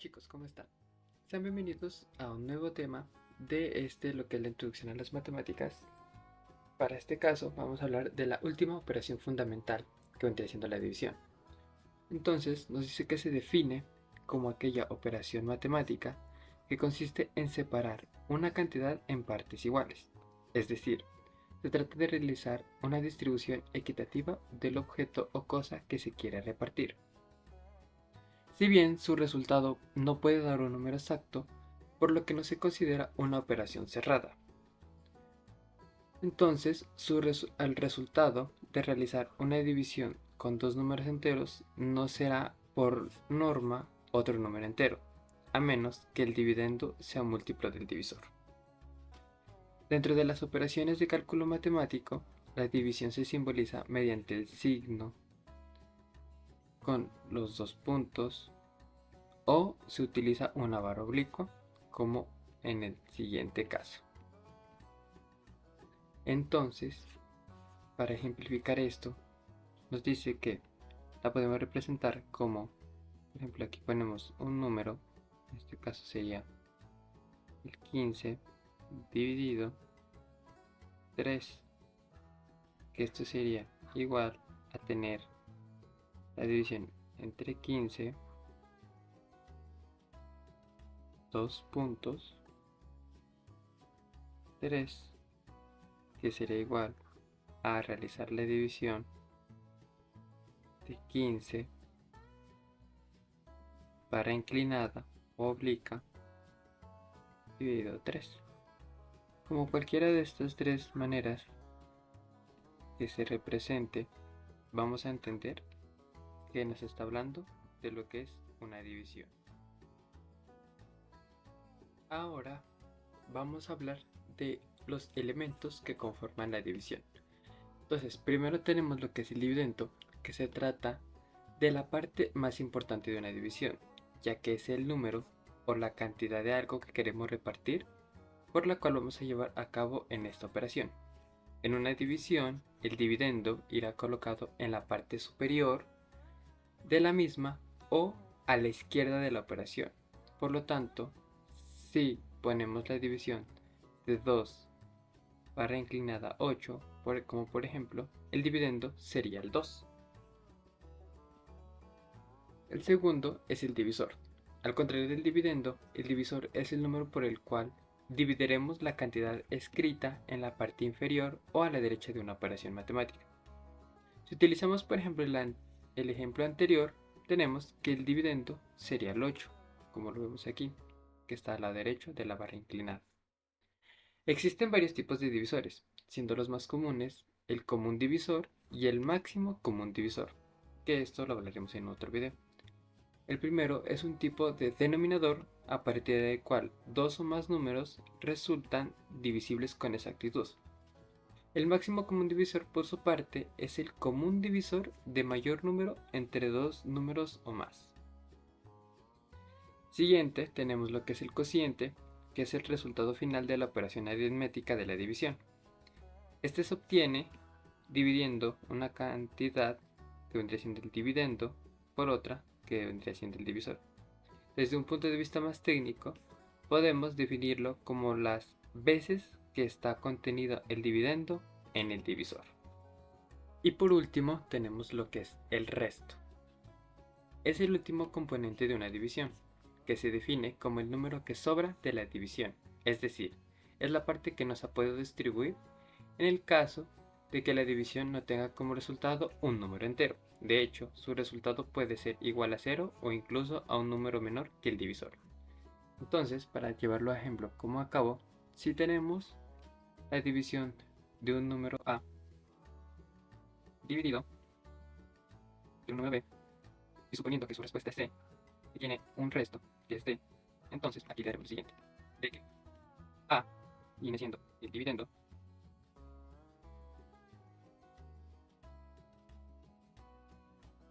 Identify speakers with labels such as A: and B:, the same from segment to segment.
A: Chicos, ¿cómo están? Sean bienvenidos a un nuevo tema de lo que es la introducción a las matemáticas. Para este caso vamos a hablar de la última operación fundamental que vendría siendo la división. Entonces nos dice que se define como aquella operación matemática que consiste en separar una cantidad en partes iguales. Es decir, se trata de realizar una distribución equitativa del objeto o cosa que se quiere repartir. Si bien su resultado no puede dar un número exacto, por lo que no se considera una operación cerrada. Entonces, el resultado de realizar una división con dos números enteros no será por norma otro número entero, a menos que el dividendo sea un múltiplo del divisor. Dentro de las operaciones de cálculo matemático, la división se simboliza mediante el signo con los dos puntos o se utiliza una barra oblicua como en el siguiente caso. Entonces, para ejemplificar esto, nos dice que la podemos representar como, por ejemplo, aquí ponemos un número, en este caso sería el 15 dividido 3, que esto sería igual a tener la división entre 15, dos puntos, 3, que sería igual a realizar la división de 15 barra inclinada o oblica dividido 3. Como cualquiera de estas tres maneras que se represente, vamos a entender que nos está hablando de lo que es una división. Ahora vamos a hablar de los elementos que conforman la división. Entonces, primero tenemos lo que es el dividendo, que se trata de la parte más importante de una división, ya que es el número o la cantidad de algo que queremos repartir, por la cual vamos a llevar a cabo en esta operación. En una división, el dividendo irá colocado en la parte superior de la misma o a la izquierda de la operación. Por lo tanto, si ponemos la división de 2 barra inclinada 8, como por ejemplo, el dividendo sería el 2. El segundo es el divisor. Al contrario del dividendo, el divisor es el número por el cual dividiremos la cantidad escrita en la parte inferior o a la derecha de una operación matemática. Si utilizamos por ejemplo el ejemplo anterior, tenemos que el dividendo sería el 8, como lo vemos aquí, que está a la derecha de la barra inclinada. Existen varios tipos de divisores, siendo los más comunes el común divisor y el máximo común divisor, que esto lo hablaremos en otro video. El primero es un tipo de denominador a partir del cual dos o más números resultan divisibles con exactitud. El máximo común divisor, por su parte, es el común divisor de mayor número entre dos números o más. Siguiente, tenemos lo que es el cociente, que es el resultado final de la operación aritmética de la división. Este se obtiene dividiendo una cantidad, que vendría siendo el dividendo, por otra, que vendría siendo el divisor. Desde un punto de vista más técnico, podemos definirlo como las veces que está contenido el dividendo en el divisor. Y por último tenemos lo que es el resto. Es el último componente de una división, que se define como el número que sobra de la división, es decir, es la parte que no se puede distribuir en el caso de que la división no tenga como resultado un número entero. De hecho, su resultado puede ser igual a 0 o incluso a un número menor que el divisor. Entonces, para llevarlo a ejemplo como a cabo, si tenemos la división de un número A dividido de un número B, y suponiendo que su respuesta es C, y tiene un resto que es D, entonces aquí daremos lo siguiente, de que A viene siendo el dividendo,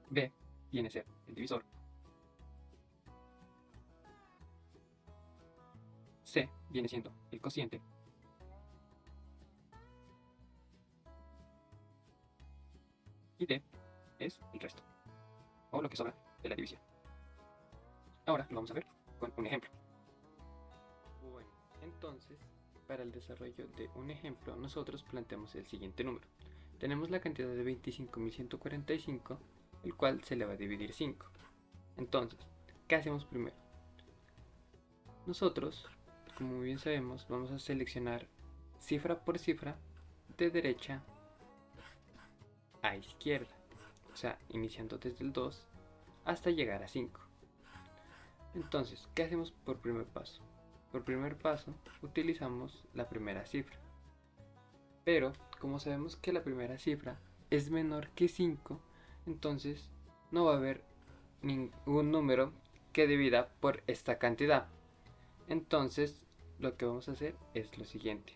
A: B viene a ser el divisor, C viene siendo el cociente, y D es el resto, o lo que sobra de la división. Ahora lo vamos a ver con un ejemplo. Bueno, entonces, para el desarrollo de un ejemplo, nosotros planteamos el siguiente número. Tenemos la cantidad de 25.145, el cual se le va a dividir 5. Entonces, ¿qué hacemos primero? Nosotros, como muy bien sabemos, vamos a seleccionar cifra por cifra de derecha a izquierda, o sea, iniciando desde el 2 hasta llegar a 5. Entonces, ¿qué hacemos por primer paso? Por primer paso, utilizamos la primera cifra. Pero, como sabemos que la primera cifra es menor que 5, entonces no va a haber ningún número que divida por esta cantidad. Entonces, lo que vamos a hacer es lo siguiente.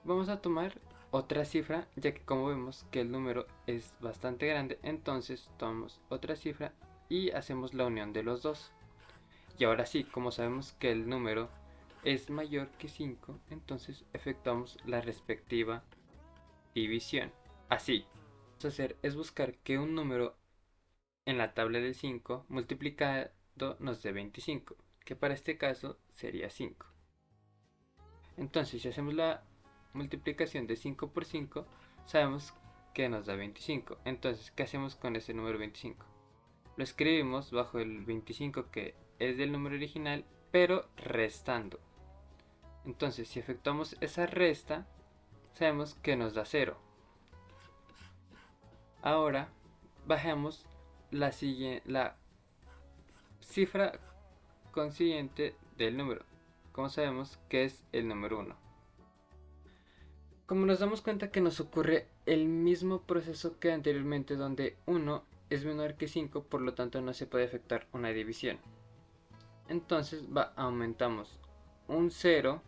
A: Vamos a tomar otra cifra, ya que como vemos que el número es bastante grande, entonces tomamos otra cifra y hacemos la unión de los dos. Y ahora sí, como sabemos que el número es mayor que 5, entonces efectuamos la respectiva división. Así, lo que vamos a hacer es buscar que un número en la tabla del 5 multiplicado nos dé 25, que para este caso sería 5. Entonces, si hacemos la multiplicación de 5 por 5, sabemos que nos da 25. Entonces, ¿qué hacemos con ese número 25? Lo escribimos bajo el 25 que es del número original, pero restando. Entonces, si efectuamos esa resta, sabemos que nos da 0. Ahora, bajemos la cifra consiguiente del número. Como sabemos que es el número 1. Como nos damos cuenta que nos ocurre el mismo proceso que anteriormente, donde 1 es menor que 5, por lo tanto no se puede efectuar una división. Entonces aumentamos un 0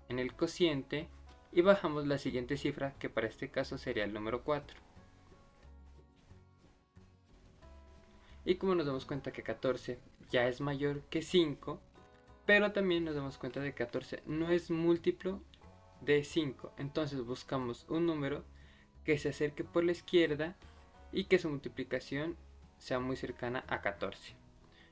A: en el cociente y bajamos la siguiente cifra, que para este caso sería el número 4. Y como nos damos cuenta que 14 ya es mayor que 5, pero también nos damos cuenta de que 14 no es múltiplo de 5, entonces buscamos un número que se acerque por la izquierda y que su multiplicación sea muy cercana a 14.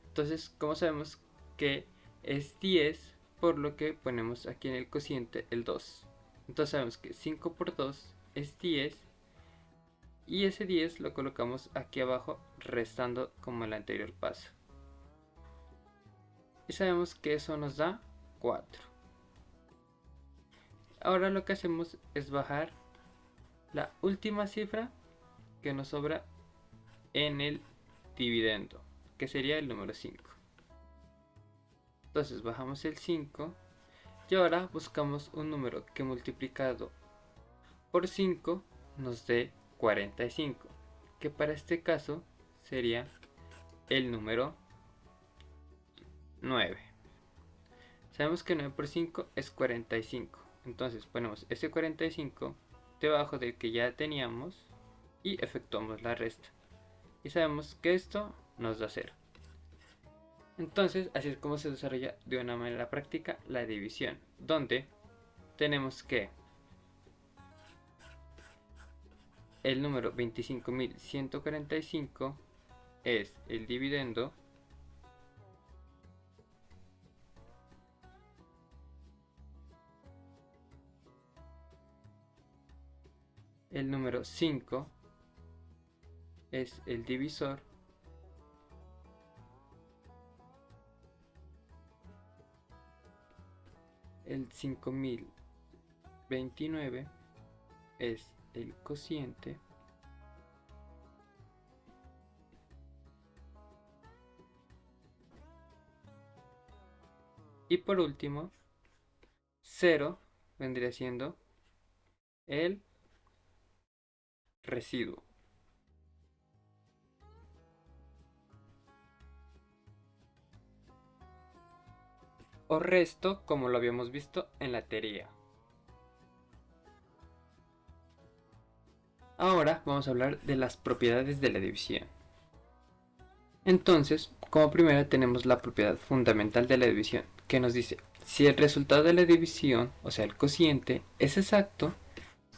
A: Entonces, como sabemos que es 10, por lo que ponemos aquí en el cociente el 2. Entonces sabemos que 5 por 2 es 10, y ese 10 lo colocamos aquí abajo restando como el anterior paso. Y sabemos que eso nos da 4. Ahora lo que hacemos es bajar la última cifra que nos sobra en el dividendo, que sería el número 5. Entonces bajamos el 5 y ahora buscamos un número que multiplicado por 5 nos dé 45, que para este caso sería el número 9. Sabemos que 9 por 5 es 45, entonces ponemos ese 45 debajo del que ya teníamos y efectuamos la resta. Y sabemos que esto nos da 0. Entonces, así es como se desarrolla de una manera práctica la división, donde tenemos que el número 25.145 es el dividendo el número 5 es el divisor el 5029 es el cociente y por último 0 vendría siendo el residuo. O resto, como lo habíamos visto en la teoría. Ahora vamos a hablar de las propiedades de la división. Entonces, como primera tenemos la propiedad fundamental de la división, que nos dice: si el resultado de la división, o sea el cociente, es exacto,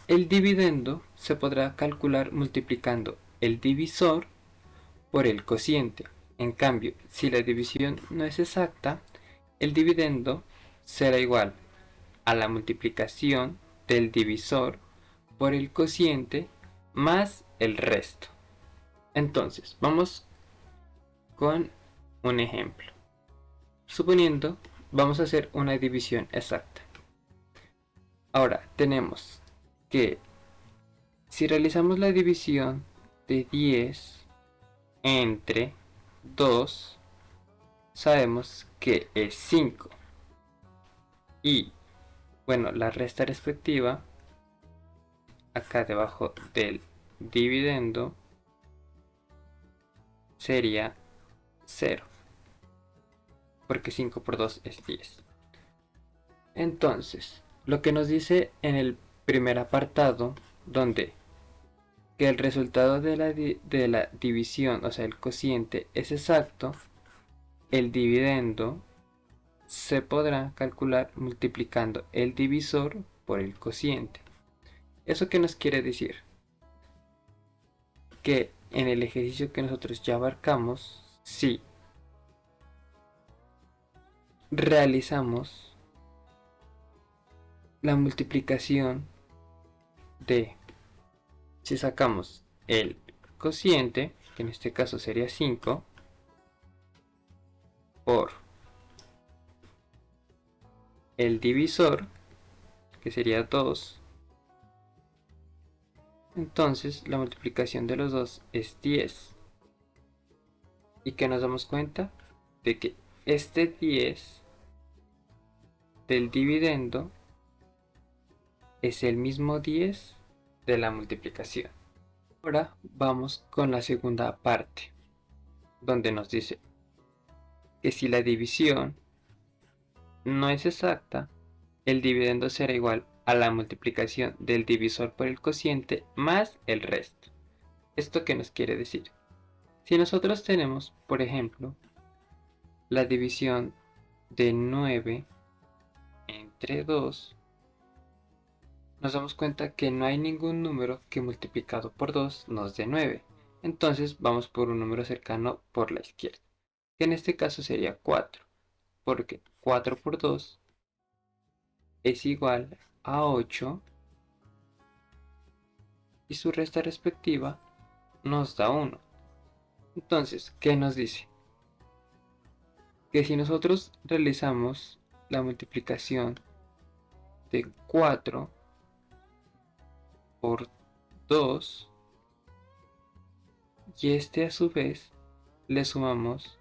A: el dividendo se podrá calcular multiplicando el divisor por el cociente. En cambio, si la división no es exacta, el dividendo será igual a la multiplicación del divisor por el cociente más el resto. Entonces, vamos con un ejemplo. Suponiendo, vamos a hacer una división exacta. Ahora, tenemos que si realizamos la división de 10 entre 2, sabemos que es 5. Y, bueno, la resta respectiva, acá debajo del dividendo, sería 0. Porque 5 por 2 es 10. Entonces, lo que nos dice en el primer apartado, donde que el resultado de la división, o sea, el cociente es exacto, el dividendo se podrá calcular multiplicando el divisor por el cociente. ¿Eso qué nos quiere decir? Que en el ejercicio que nosotros ya abarcamos, si realizamos la multiplicación de, si sacamos el cociente, que en este caso sería 5, por el divisor, que sería 2, entonces la multiplicación de los dos es 10. Y que nos damos cuenta de que este 10 del dividendo es el mismo 10 de la multiplicación. Ahora vamos con la segunda parte, donde nos dice que si la división no es exacta, el dividendo será igual a la multiplicación del divisor por el cociente más el resto. ¿Esto qué nos quiere decir? Si nosotros tenemos, por ejemplo, la división de 9 entre 2, nos damos cuenta que no hay ningún número que multiplicado por 2 nos dé 9. Entonces vamos por un número cercano por la izquierda, que en este caso sería 4, porque 4 por 2 es igual a 8 y su resta respectiva nos da 1. Entonces, ¿qué nos dice? Que si nosotros realizamos la multiplicación de 4 por 2 y este a su vez le sumamos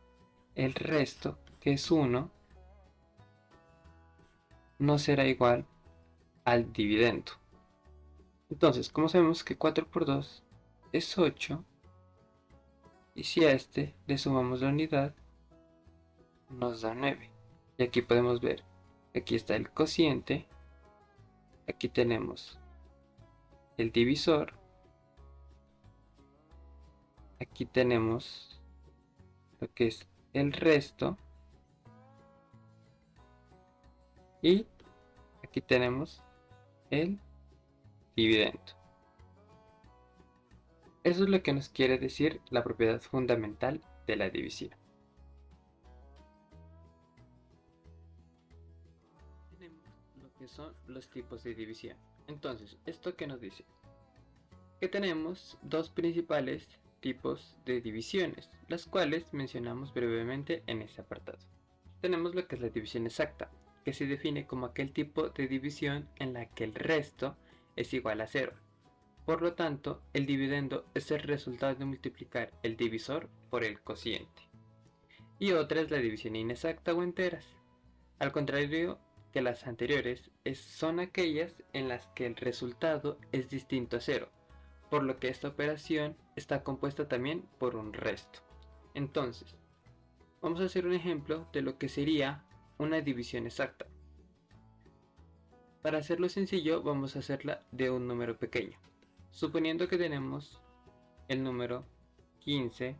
A: el resto, que es 1, no será igual al dividendo. Entonces, como sabemos que 4 por 2 es 8, y si a este le sumamos la unidad, nos da 9. Y aquí podemos ver, aquí está el cociente, aquí tenemos el divisor, aquí tenemos lo que es el resto, y aquí tenemos el dividendo. Eso es lo que nos quiere decir la propiedad fundamental de la división. Tenemos lo que son los tipos de división. Entonces, ¿esto qué nos dice? Que tenemos dos principales tipos de divisiones, las cuales mencionamos brevemente en este apartado. Tenemos lo que es la división exacta, que se define como aquel tipo de división en la que el resto es igual a 0. Por lo tanto, el dividendo es el resultado de multiplicar el divisor por el cociente. Y otra es la división inexacta o enteras. Al contrario que las anteriores, son aquellas en las que el resultado es distinto a 0, por lo que esta operación está compuesta también por un resto. Entonces, vamos a hacer un ejemplo de lo que sería una división exacta. Para hacerlo sencillo, vamos a hacerla de un número pequeño. Suponiendo que tenemos el número 15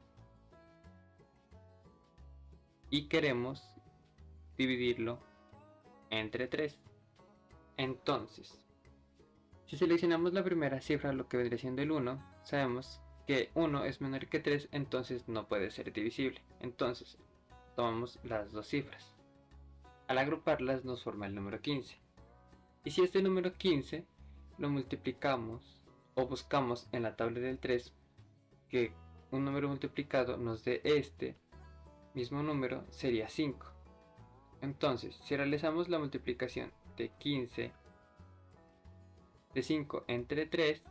A: y queremos dividirlo entre 3. Entonces, si seleccionamos la primera cifra, lo que vendría siendo el 1, sabemos que 1 es menor que 3, entonces no puede ser divisible. Entonces, tomamos las dos cifras. Al agruparlas nos forma el número 15. Y si este número 15 lo multiplicamos o buscamos en la tabla del 3 que un número multiplicado nos dé este mismo número, sería 5. Entonces, si realizamos la multiplicación de 15 de 5 entre 3,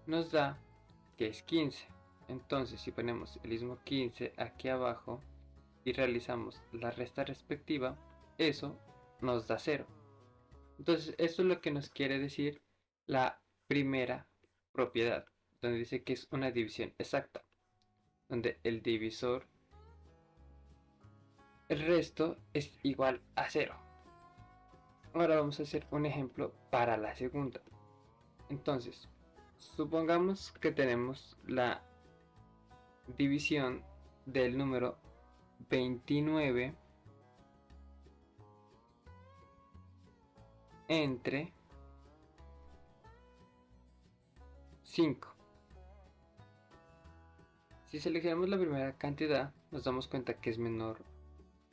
A: nos da que es 15. Entonces, si ponemos el mismo 15 aquí abajo y realizamos la resta respectiva, eso nos da 0. Entonces, esto es lo que nos quiere decir la primera propiedad, donde dice que es una división exacta, donde el divisor, el resto, es igual a 0. Ahora vamos a hacer un ejemplo para la segunda. Entonces, supongamos que tenemos la división del número 29 entre 5. Si seleccionamos la primera cantidad, nos damos cuenta que es menor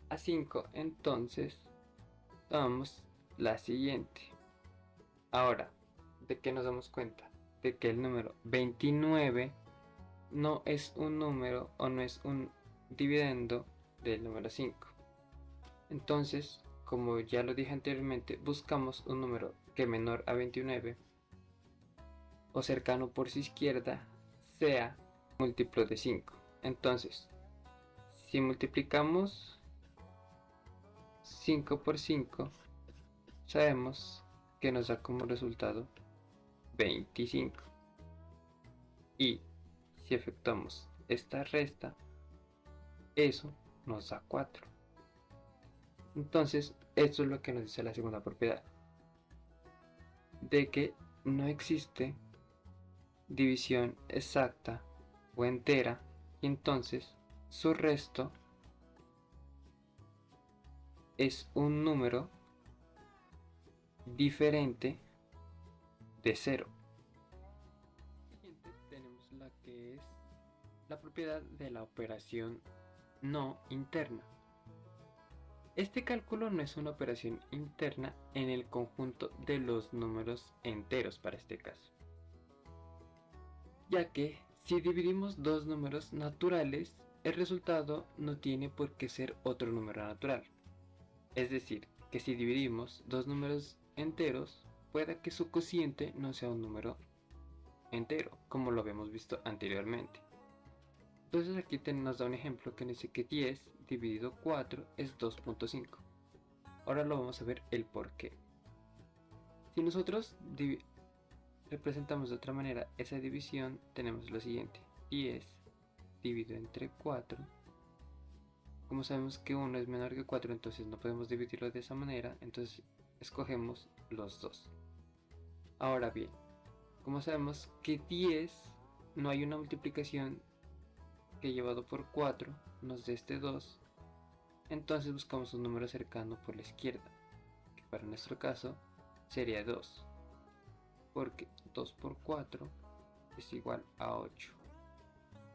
A: a 5, entonces tomamos la siguiente. Ahora, ¿de qué nos damos cuenta? De que el número 29 no es un número o no es un dividendo del número 5. Entonces, como ya lo dije anteriormente, buscamos un número que menor a 29 o cercano por su izquierda sea múltiplo de 5. Entonces, si multiplicamos 5 por 5, sabemos que nos da como resultado 25. Y si efectuamos esta resta, eso nos da 4. Entonces, esto es lo que nos dice la segunda propiedad, de que no existe división exacta o entera, y entonces su resto es un número diferente de 0. Siguiente tenemos la que es la propiedad de la operación no interna. Este cálculo no es una operación interna en el conjunto de los números enteros para este caso, ya que si dividimos dos números naturales, el resultado no tiene por qué ser otro número natural. Es decir, que si dividimos dos números enteros, pueda que su cociente no sea un número entero, como lo habíamos visto anteriormente. Entonces aquí nos da un ejemplo que dice que 10 dividido 4 es 2.5. Ahora lo vamos a ver el por qué. Si nosotros representamos de otra manera esa división, tenemos lo siguiente: 10 dividido entre 4. Como sabemos que 1 es menor que 4, entonces no podemos dividirlo de esa manera, entonces escogemos los dos. Ahora bien, como sabemos que 10 no hay una multiplicación que llevado por 4 nos dé este 2, entonces buscamos un número cercano por la izquierda, que para nuestro caso sería 2, porque 2 por 4 es igual a 8.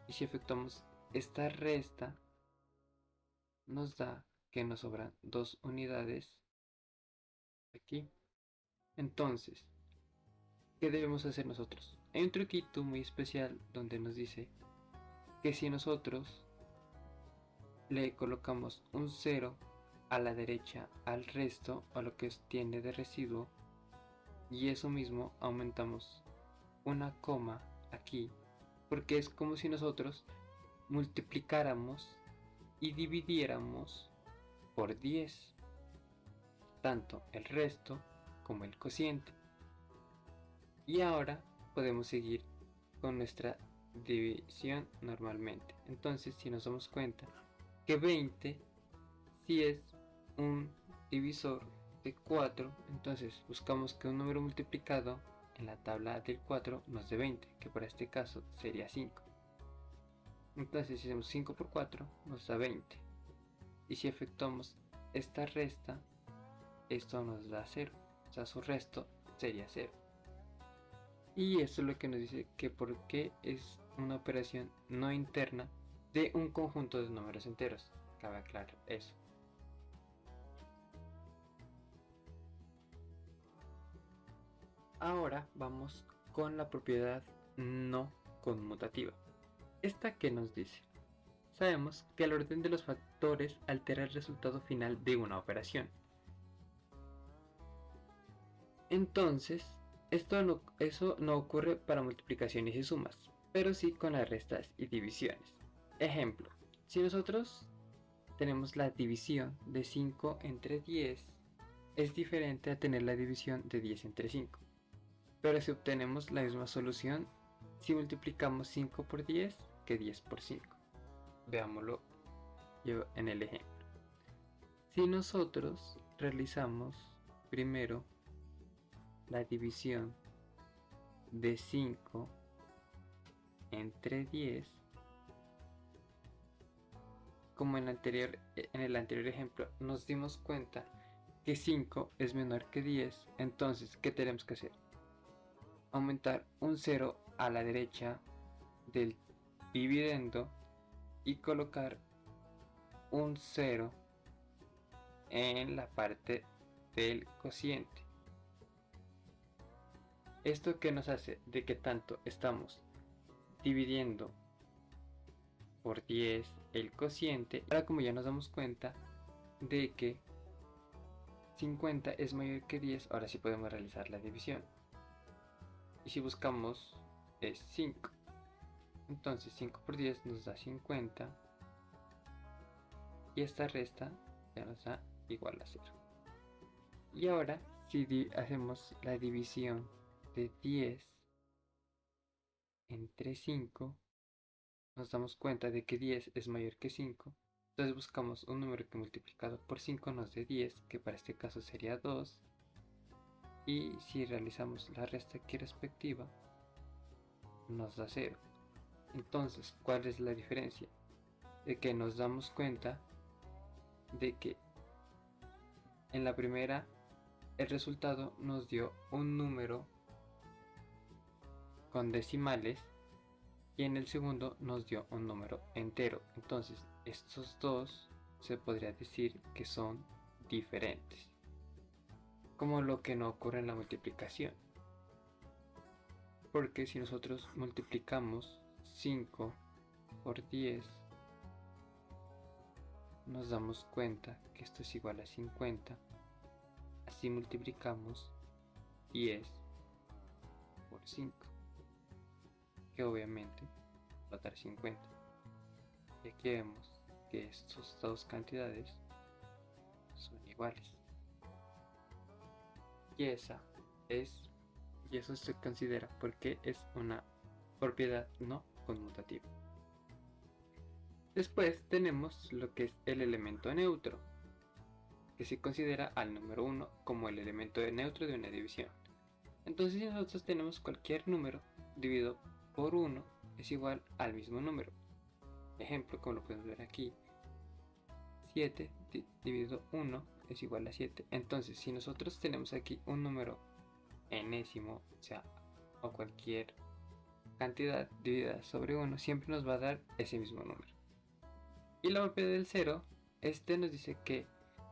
A: Y si efectuamos esta resta, nos da que nos sobran 2 unidades aquí. Entonces, ¿qué debemos hacer nosotros? Hay un truquito muy especial donde nos dice que si nosotros le colocamos un 0 a la derecha al resto, a lo que tiene de residuo, y eso mismo aumentamos una coma aquí, porque es como si nosotros multiplicáramos y dividiéramos por 10 tanto el resto como el cociente. Y ahora podemos seguir con nuestra división normalmente. Entonces, si nos damos cuenta que 20 si es un divisor de 4, entonces buscamos que un número multiplicado en la tabla del 4 nos dé 20, que para este caso sería 5. Entonces, si hacemos 5 por 4 nos da 20. Y si efectuamos esta resta, esto nos da 0. O sea, su resto sería 0. Y esto es lo que nos dice que por qué es una operación no interna de un conjunto de números enteros. Cabe aclarar eso. Ahora vamos con la propiedad no conmutativa. ¿Esta qué nos dice? Sabemos que el orden de los factores altera el resultado final de una operación. Entonces, eso no ocurre para multiplicaciones y sumas, pero sí con las restas y divisiones. Ejemplo, si nosotros tenemos la división de 5 entre 10, es diferente a tener la división de 10 entre 5. Pero si obtenemos la misma solución si multiplicamos 5 por 10 que 10 por 5. Veámoslo yo en el ejemplo. Si nosotros realizamos primero la división de 5 entre 10, como en el anterior ejemplo nos dimos cuenta que 5 es menor que 10, entonces ¿qué tenemos que hacer? Aumentar un 0 a la derecha del dividendo y colocar un 0 en la parte del cociente. ¿Esto qué nos hace? De que tanto estamos dividiendo por 10 el cociente. Ahora como ya nos damos cuenta de que 50 es mayor que 10, ahora sí podemos realizar la división. Y si buscamos es 5. Entonces 5 por 10 nos da 50. Y esta resta ya nos da igual a 0. Y ahora si hacemos la división de 10 entre 5, nos damos cuenta de que 10 es mayor que 5. Entonces buscamos un número que multiplicado por 5 nos dé 10, que para este caso sería 2. Y si realizamos la resta aquí respectiva, nos da 0. Entonces, ¿cuál es la diferencia? De que nos damos cuenta de que en la primera el resultado nos dio un número con decimales y en el segundo nos dio un número entero. Entonces estos dos se podría decir que son diferentes, como lo que no ocurre en la multiplicación, porque si nosotros multiplicamos 5 por 10 nos damos cuenta que esto es igual a 50. Así multiplicamos 10 por 5, que obviamente va a dar 50. Y aquí vemos que estas dos cantidades son iguales. Y eso se considera porque es una propiedad no conmutativa. Después tenemos lo que es el elemento neutro, que se considera al número 1 como el elemento neutro de una división. Entonces si nosotros tenemos cualquier número dividido por 1 es igual al mismo número. Ejemplo, como lo podemos ver aquí, 7 dividido 1 es igual a 7. Entonces si nosotros tenemos aquí un número enésimo, o cualquier cantidad dividida sobre 1, siempre nos va a dar ese mismo número. Y la propiedad del 0, nos dice que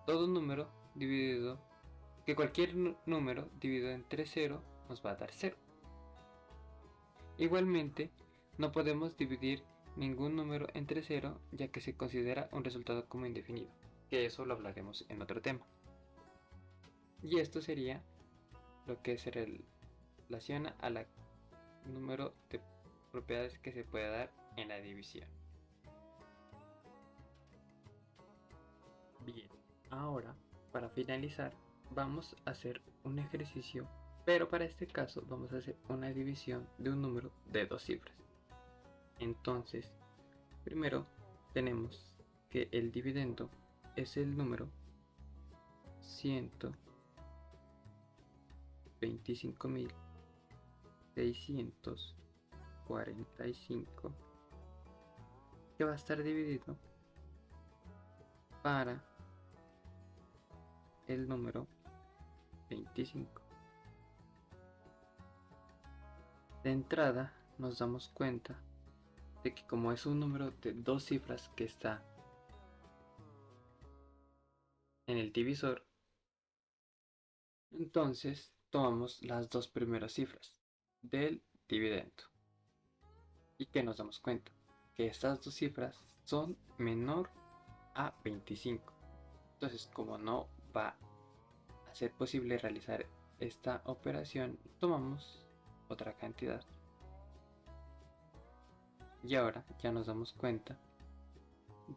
A: todo número dividido, que cualquier número dividido entre 0 nos va a dar 0. Igualmente, no podemos dividir ningún número entre 0, ya que se considera un resultado como indefinido, que eso lo hablaremos en otro tema. Y esto sería lo que se relaciona a la número de propiedades que se puede dar en la división. Bien, ahora para finalizar vamos a hacer un ejercicio, pero para este caso vamos a hacer una división de un número de 2 cifras. Entonces, primero tenemos que el dividendo es el número 125.645, que va a estar dividido para el número 25. De entrada nos damos cuenta de que como es un número de dos cifras que está en el divisor, entonces tomamos las dos primeras cifras del dividendo. ¿Y que nos damos cuenta? Que estas dos cifras son menor a 25. Entonces, como no va a ser posible realizar esta operación, tomamos otra cantidad. Y ahora ya nos damos cuenta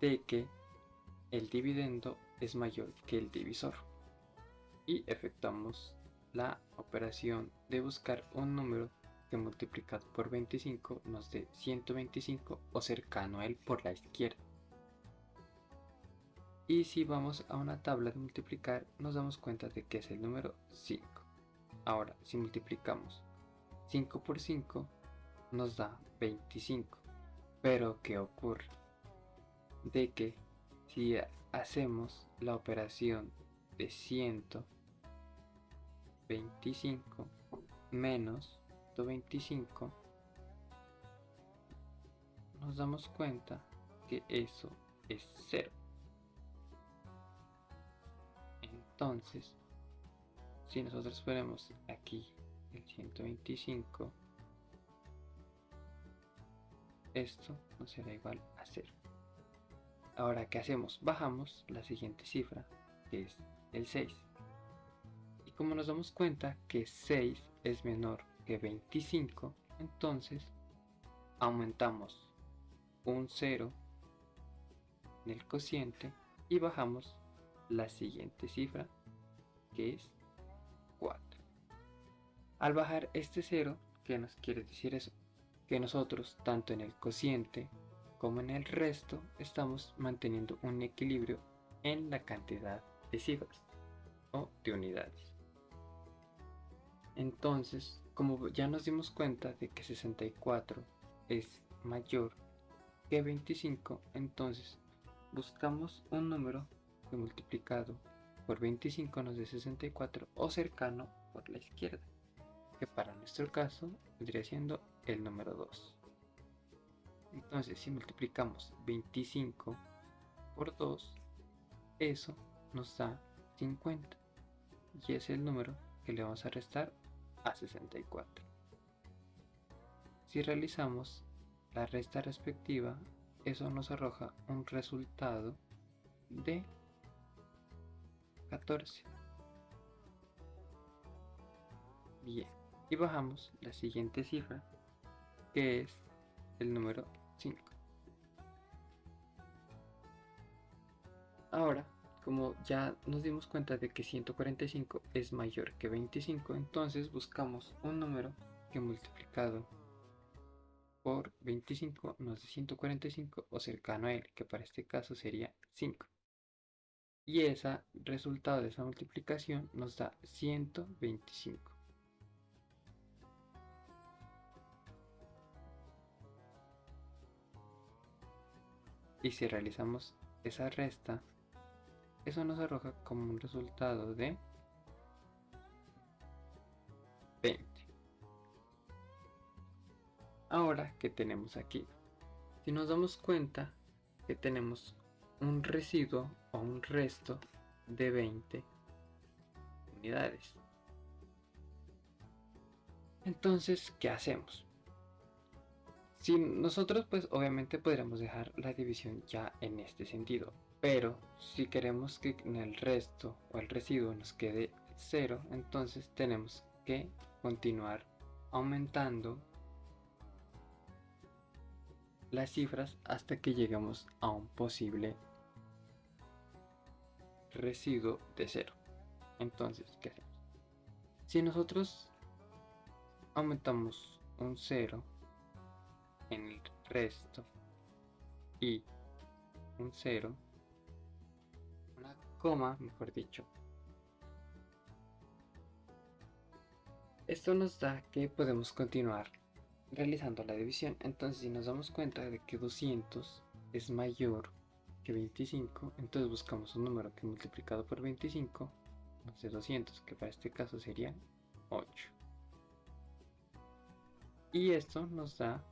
A: de que el dividendo es mayor que el divisor. Y efectuamos la operación de buscar un número que multiplicado por 25 nos dé 125 o cercano a él por la izquierda. Y si vamos a una tabla de multiplicar, nos damos cuenta de que es el número 5. Ahora, si multiplicamos 5 por 5, nos da 25. Pero, ¿qué ocurre? De que si hacemos la operación de 125 menos 125, nos damos cuenta que eso es 0. Entonces, si nosotros ponemos aquí el 125, esto nos será igual a 0. Ahora, ¿qué hacemos? Bajamos la siguiente cifra, que es el 6. Y como nos damos cuenta que 6 es menor que 25, entonces aumentamos un 0 en el cociente y bajamos la siguiente cifra, que es 4. Al bajar este 0, ¿qué nos quiere decir eso? Que nosotros, tanto en el cociente como en el resto, estamos manteniendo un equilibrio en la cantidad de cifras o de unidades. Entonces, como ya nos dimos cuenta de que 64 es mayor que 25, entonces buscamos un número que multiplicado por 25 nos dé 64 o cercano por la izquierda, que para nuestro caso vendría siendo el número 2. Entonces, si multiplicamos 25 por 2, eso nos da 50 y es el número que le vamos a restar a 64. Si realizamos la resta respectiva, eso nos arroja un resultado de 14. Bien, y bajamos la siguiente cifra, que es el número 5. Ahora, como ya nos dimos cuenta de que 145 es mayor que 25, entonces buscamos un número que multiplicado por 25 nos dé 145 o cercano a él, que para este caso sería 5. Y ese resultado de esa multiplicación nos da 125. Y si realizamos esa resta, eso nos arroja como un resultado de 20. Ahora, ¿qué tenemos aquí? Si nos damos cuenta que tenemos un residuo o un resto de 20 unidades. Entonces, ¿qué hacemos? Si nosotros pues obviamente podríamos dejar la división ya en este sentido, pero si queremos que en el resto o el residuo nos quede 0, entonces tenemos que continuar aumentando las cifras hasta que lleguemos a un posible residuo de 0. Entonces, ¿qué hacemos? Si nosotros aumentamos un 0 en el resto y un 0, una coma, mejor dicho, esto nos da que podemos continuar realizando la división. Entonces, si nos damos cuenta de que 200 es mayor que 25, entonces buscamos un número que multiplicado por 25 nos dé 200, que para este caso serían 8. Y esto nos da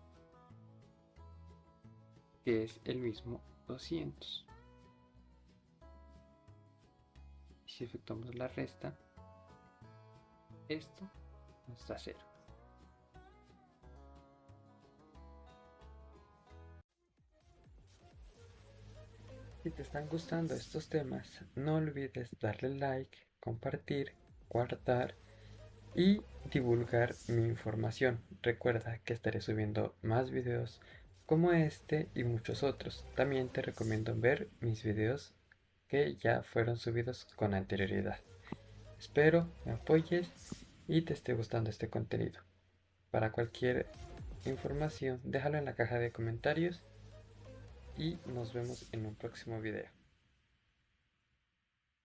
A: que es el mismo 200. Y si efectuamos la resta, esto nos da 0. Si te están gustando estos temas, no olvides darle like, compartir, guardar y divulgar mi información. Recuerda que estaré subiendo más videos como este y muchos otros. También te recomiendo ver mis videos que ya fueron subidos con anterioridad. Espero me apoyes y te esté gustando este contenido. Para cualquier información, déjalo en la caja de comentarios y nos vemos en un próximo video.